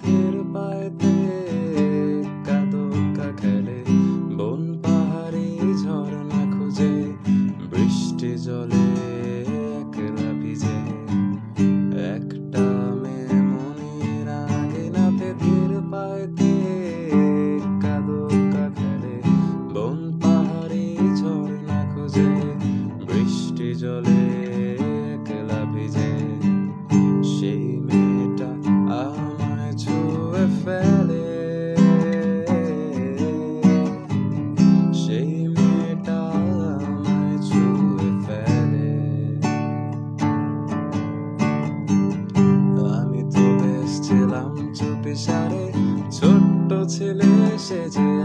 ধীর পায়েতে কাদকা খেলে বন পাহাড়ি ঝরনা খুঁজে বৃষ্টি জলে একলা ভিজে একটা মেয়ে মনের আঙিনাতে ধীর পায়েতে কাদকা খেলে বন পাহাড়ি ঝরনা খুঁজে বৃষ্টি জলে একলা ভিজে সেই মেয়েটা আমায় ছুঁয়ে ফেলে সেই মেয়েটা আমায় ছুঁয়ে ফেলে আমি তো বেশ ছিলাম চুপিসারে ছোট্ট ছেলে সেজে